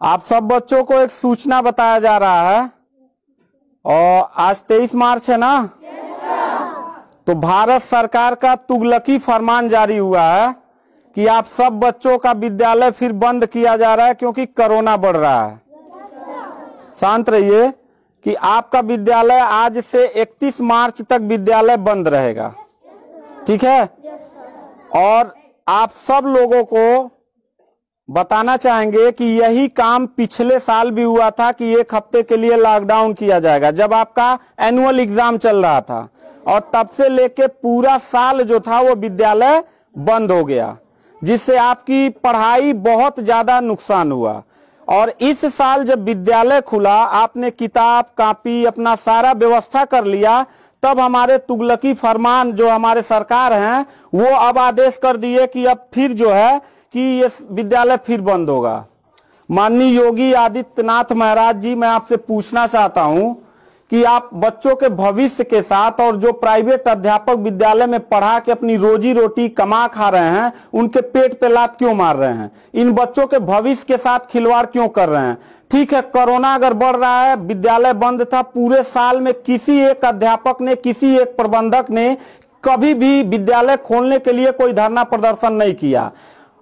आप सब बच्चों को एक सूचना बताया जा रहा है और आज 23 मार्च है ना। तो भारत सरकार का तुगलकी फरमान जारी हुआ है कि आप सब बच्चों का विद्यालय फिर बंद किया जा रहा है क्योंकि कोरोना बढ़ रहा है। शांत रहिए कि आपका विद्यालय आज से 31 मार्च तक विद्यालय बंद रहेगा, ठीक है। और आप सब लोगों को बताना चाहेंगे कि यही काम पिछले साल भी हुआ था कि एक हफ्ते के लिए लॉकडाउन किया जाएगा जब आपका एनुअल एग्जाम चल रहा था, और तब से लेके पूरा साल जो था वो विद्यालय बंद हो गया, जिससे आपकी पढ़ाई बहुत ज्यादा नुकसान हुआ। और इस साल जब विद्यालय खुला, आपने किताब कॉपी अपना सारा व्यवस्था कर लिया, तब हमारे तुगलकी फरमान जो हमारे सरकार हैं वो अब आदेश कर दिए कि अब फिर जो है कि ये विद्यालय फिर बंद होगा। माननीय योगी आदित्यनाथ महाराज जी, मैं आपसे पूछना चाहता हूं कि आप बच्चों के भविष्य के साथ और जो प्राइवेट अध्यापक विद्यालय में पढ़ा के अपनी रोजी रोटी कमा खा रहे हैं, उनके पेट पे लात क्यों मार रहे हैं? इन बच्चों के भविष्य के साथ खिलवाड़ क्यों कर रहे हैं? ठीक है, कोरोना अगर बढ़ रहा है, विद्यालय बंद था, पूरे साल में किसी एक अध्यापक ने, किसी एक प्रबंधक ने कभी भी विद्यालय खोलने के लिए कोई धरना प्रदर्शन नहीं किया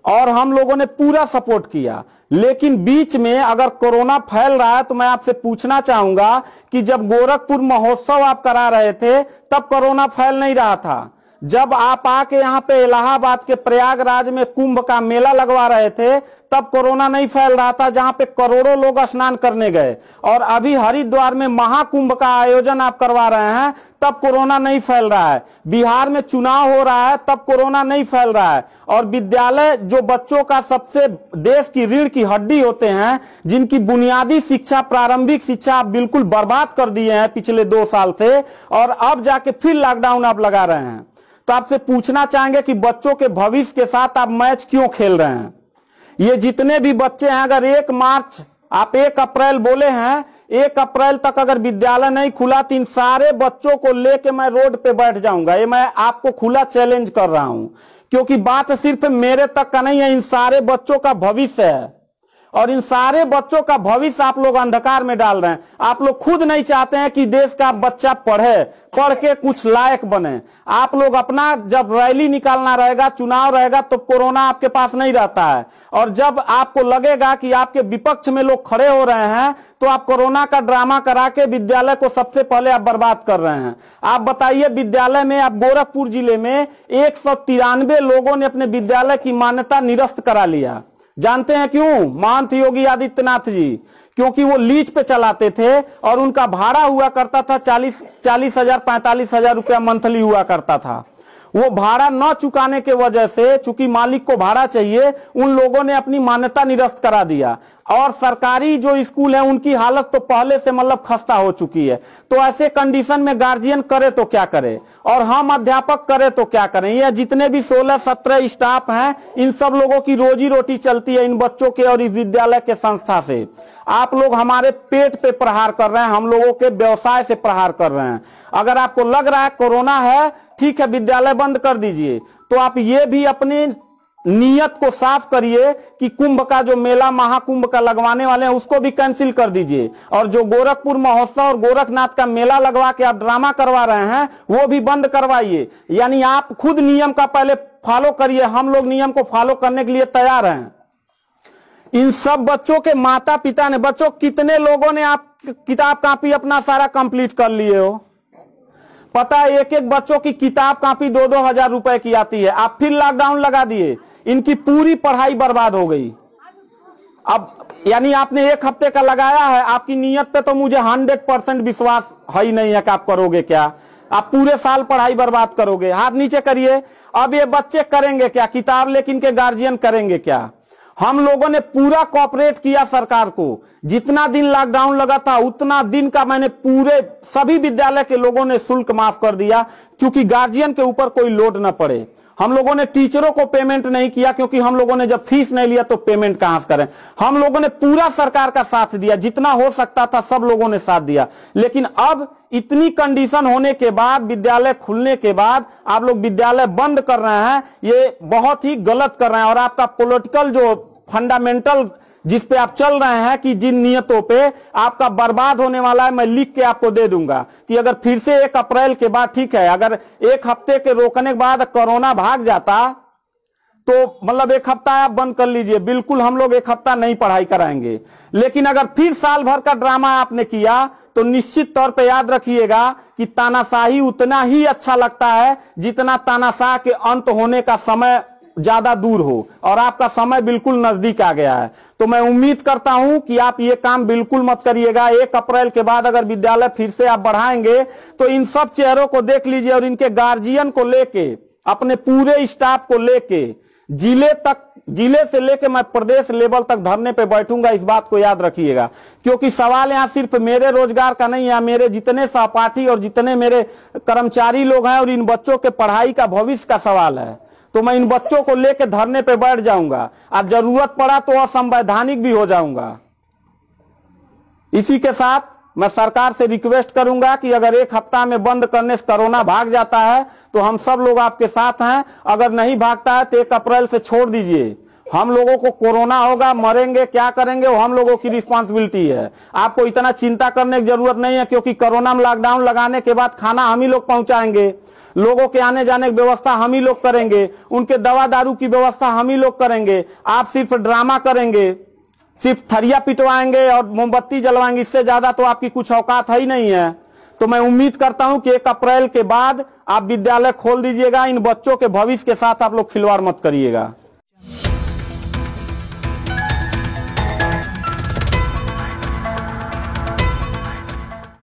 और हम लोगों ने पूरा सपोर्ट किया। लेकिन बीच में अगर कोरोना फैल रहा है तो मैं आपसे पूछना चाहूंगा कि जब गोरखपुर महोत्सव आप करा रहे थे तब कोरोना फैल नहीं रहा था। जब आप आके यहाँ पे इलाहाबाद के प्रयागराज में कुंभ का मेला लगवा रहे थे तब कोरोना नहीं फैल रहा था, जहां पे करोड़ों लोग स्नान करने गए। और अभी हरिद्वार में महाकुंभ का आयोजन आप करवा रहे हैं तब कोरोना नहीं फैल रहा है। बिहार में चुनाव हो रहा है तब कोरोना नहीं फैल रहा है। और विद्यालय जो बच्चों का सबसे देश की रीढ़ की हड्डी होते हैं, जिनकी बुनियादी शिक्षा, प्रारंभिक शिक्षा आप बिल्कुल बर्बाद कर दिए हैं पिछले 2 साल से, और अब जाके फिर लॉकडाउन आप लगा रहे हैं। तो आपसे पूछना चाहेंगे कि बच्चों के भविष्य के साथ आप मैच क्यों खेल रहे हैं? ये जितने भी बच्चे हैं, अगर 1 मार्च आप 1 अप्रैल बोले हैं, 1 अप्रैल तक अगर विद्यालय नहीं खुला तो इन सारे बच्चों को लेके मैं रोड पे बैठ जाऊंगा। ये मैं आपको खुला चैलेंज कर रहा हूं, क्योंकि बात सिर्फ मेरे तक का नहीं है, इन सारे बच्चों का भविष्य है। और इन सारे बच्चों का भविष्य आप लोग अंधकार में डाल रहे हैं। आप लोग खुद नहीं चाहते हैं कि देश का बच्चा पढ़े, पढ़ के कुछ लायक बने। आप लोग अपना, जब रैली निकालना रहेगा, चुनाव रहेगा, तो कोरोना आपके पास नहीं रहता है। और जब आपको लगेगा कि आपके विपक्ष में लोग खड़े हो रहे हैं तो आप कोरोना का ड्रामा करा के विद्यालय को सबसे पहले आप बर्बाद कर रहे हैं। आप बताइए, विद्यालय में, आप गोरखपुर जिले में 193 लोगों ने अपने विद्यालय की मान्यता निरस्त करा लिया। जानते हैं क्यों? महंत योगी आदित्यनाथ जी, क्योंकि वो लीज पे चलाते थे और उनका भाड़ा हुआ करता था 40,000 45,000 रुपया मंथली हुआ करता था। वो भाड़ा न चुकाने के वजह से, चूंकि मालिक को भाड़ा चाहिए, उन लोगों ने अपनी मान्यता निरस्त करा दिया। और सरकारी जो स्कूल है उनकी हालत तो पहले से मतलब खस्ता हो चुकी है। तो ऐसे कंडीशन में गार्जियन करे तो क्या करे, और हम अध्यापक करे तो क्या करें? ये जितने भी 16-17 स्टाफ हैं, इन सब लोगों की रोजी रोटी चलती है इन बच्चों के और इस विद्यालय के संस्था से। आप लोग हमारे पेट पे प्रहार कर रहे हैं, हम लोगों के व्यवसाय से प्रहार कर रहे हैं। अगर आपको लग रहा है कोरोना है, ठीक है, विद्यालय बंद कर दीजिए, तो आप ये भी अपनी नियत को साफ करिए कि कुंभ का जो मेला, महाकुंभ का लगवाने वाले हैं, उसको भी कैंसिल कर दीजिए। और जो गोरखपुर महोत्सव और गोरखनाथ का मेला लगवा के आप ड्रामा करवा रहे हैं, वो भी बंद करवाइए। यानी आप खुद नियम का पहले फॉलो करिए, हम लोग नियम को फॉलो करने के लिए तैयार हैं। इन सब बच्चों के माता पिता ने, बच्चों कितने लोगों ने आप किताब कॉपी अपना सारा कंप्लीट कर लिए हो? पता है, एक एक बच्चों की किताब कॉपी 2-2 हजार रुपए की आती है। आप फिर लॉकडाउन लगा दिए, इनकी पूरी पढ़ाई बर्बाद हो गई। अब यानी आपने 1 हफ्ते का लगाया है, आपकी नीयत पे तो मुझे 100% विश्वास है ही नहीं है कि आप करोगे क्या। आप पूरे साल पढ़ाई बर्बाद करोगे। हाथ नीचे करिए। अब ये बच्चे करेंगे क्या? किताब लेकिन के गार्जियन करेंगे क्या? हम लोगों ने पूरा कोऑपरेट किया सरकार को। जितना दिन लॉकडाउन लगा था उतना दिन का मैंने पूरे सभी विद्यालय के लोगों ने शुल्क माफ कर दिया, क्योंकि गार्जियन के ऊपर कोई लोड न पड़े। हम लोगों ने टीचरों को पेमेंट नहीं किया, क्योंकि हम लोगों ने जब फीस नहीं लिया तो पेमेंट कहां से करें। हम लोगों ने पूरा सरकार का साथ दिया, जितना हो सकता था सब लोगों ने साथ दिया। लेकिन अब इतनी कंडीशन होने के बाद, विद्यालय खुलने के बाद आप लोग विद्यालय बंद कर रहे हैं, ये बहुत ही गलत कर रहे हैं। और आपका पॉलिटिकल जो फंडामेंटल जिस पे आप चल रहे हैं कि जिन नियतों पे आपका बर्बाद होने वाला है, मैं लिख के आपको दे दूंगा कि अगर फिर से 1 अप्रैल के बाद, ठीक है, अगर 1 हफ्ते के रोकने के बाद कोरोना भाग जाता तो मतलब 1 हफ्ता आप बंद कर लीजिए, बिल्कुल हम लोग 1 हफ्ता नहीं पढ़ाई कराएंगे। लेकिन अगर फिर साल भर का ड्रामा आपने किया तो निश्चित तौर पे याद रखिएगा कि तानाशाही उतना ही अच्छा लगता है जितना तानाशाह के अंत होने का समय ज्यादा दूर हो, और आपका समय बिल्कुल नजदीक आ गया है। तो मैं उम्मीद करता हूं कि आप ये काम बिल्कुल मत करिएगा। 1 अप्रैल के बाद अगर विद्यालय फिर से आप बढ़ाएंगे तो इन सब चेहरों को देख लीजिए और इनके गार्जियन को लेके, अपने पूरे स्टाफ को लेके जिले से लेके मैं प्रदेश लेवल तक धरने पे बैठूंगा, इस बात को याद रखिएगा। क्योंकि सवाल यहां सिर्फ मेरे रोजगार का नहीं है, मेरे जितने सहपाठी और जितने मेरे कर्मचारी लोग हैं और इन बच्चों के पढ़ाई का भविष्य का सवाल है। तो मैं इन बच्चों को लेकर धरने पे बैठ जाऊंगा, और जरूरत पड़ा तो असंवैधानिक भी हो जाऊंगा। इसी के साथ मैं सरकार से रिक्वेस्ट करूंगा कि अगर 1 हफ्ता में बंद करने से कोरोना भाग जाता है तो हम सब लोग आपके साथ हैं, अगर नहीं भागता है तो 1 अप्रैल से छोड़ दीजिए। हम लोगों को कोरोना होगा, मरेंगे, क्या करेंगे वो हम लोगों की रिस्पांसिबिलिटी है। आपको इतना चिंता करने की जरूरत नहीं है, क्योंकि कोरोना में लॉकडाउन लगाने के बाद खाना हम ही लोग पहुंचाएंगे, लोगों के आने जाने की व्यवस्था हम ही लोग करेंगे, उनके दवा दारू की व्यवस्था हम ही लोग करेंगे। आप सिर्फ ड्रामा करेंगे, सिर्फ थरिया पिटवाएंगे और मोमबत्ती जलवाएंगे, इससे ज्यादा तो आपकी कुछ औकात है ही नहीं है। तो मैं उम्मीद करता हूं कि 1 अप्रैल के बाद आप विद्यालय खोल दीजिएगा। इन बच्चों के भविष्य के साथ आप लोग खिलवाड़ मत करिएगा।